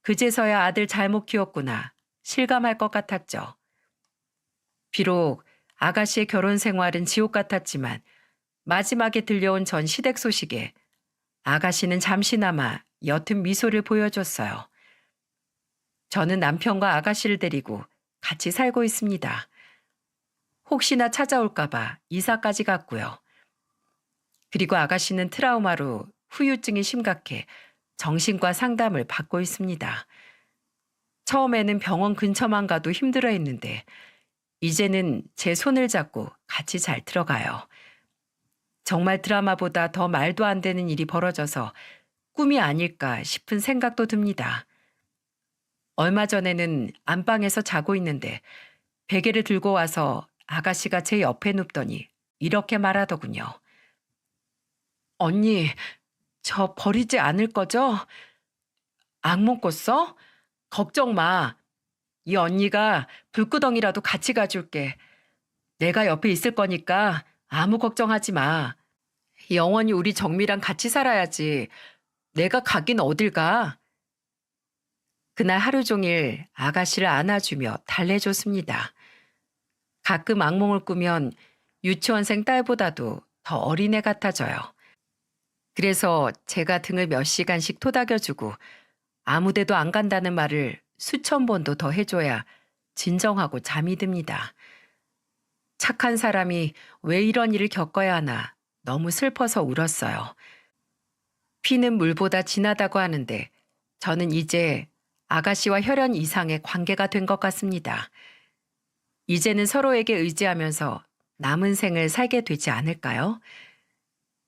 [SPEAKER 1] 그제서야 아들 잘못 키웠구나 실감할 것 같았죠. 비록 아가씨의 결혼 생활은 지옥 같았지만 마지막에 들려온 전 시댁 소식에 아가씨는 잠시나마 옅은 미소를 보여줬어요. 저는 남편과 아가씨를 데리고 같이 살고 있습니다. 혹시나 찾아올까봐 이사까지 갔고요. 그리고 아가씨는 트라우마로 후유증이 심각해 정신과 상담을 받고 있습니다. 처음에는 병원 근처만 가도 힘들어했는데 이제는 제 손을 잡고 같이 잘 들어가요. 정말 드라마보다 더 말도 안 되는 일이 벌어져서 꿈이 아닐까 싶은 생각도 듭니다. 얼마 전에는 안방에서 자고 있는데 베개를 들고 와서 아가씨가 제 옆에 눕더니 이렇게 말하더군요. 언니, 저 버리지 않을 거죠? 악몽 꿨어? 걱정 마. 이 언니가 불구덩이라도 같이 가줄게. 내가 옆에 있을 거니까 아무 걱정하지 마. 영원히 우리 정미랑 같이 살아야지. 내가 가긴 어딜 가. 그날 하루 종일 아가씨를 안아주며 달래줬습니다. 가끔 악몽을 꾸면 유치원생 딸보다도 더 어린애 같아져요. 그래서 제가 등을 몇 시간씩 토닥여주고 아무데도 안 간다는 말을 수천 번도 더 해줘야 진정하고 잠이 듭니다. 착한 사람이 왜 이런 일을 겪어야 하나 너무 슬퍼서 울었어요. 피는 물보다 진하다고 하는데 저는 이제 아가씨와 혈연 이상의 관계가 된 것 같습니다. 이제는 서로에게 의지하면서 남은 생을 살게 되지 않을까요?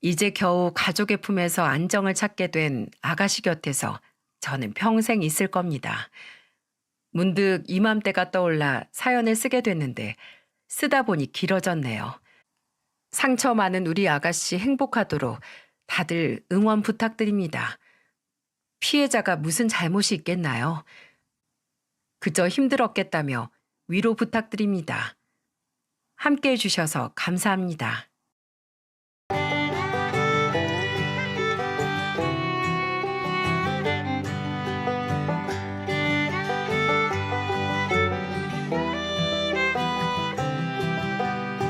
[SPEAKER 1] 이제 겨우 가족의 품에서 안정을 찾게 된 아가씨 곁에서 저는 평생 있을 겁니다. 문득 이맘때가 떠올라 사연을 쓰게 됐는데 쓰다 보니 길어졌네요. 상처 많은 우리 아가씨 행복하도록 다들 응원 부탁드립니다. 피해자가 무슨 잘못이 있겠나요? 그저 힘들었겠다며 위로 부탁드립니다. 함께 해주셔서 감사합니다.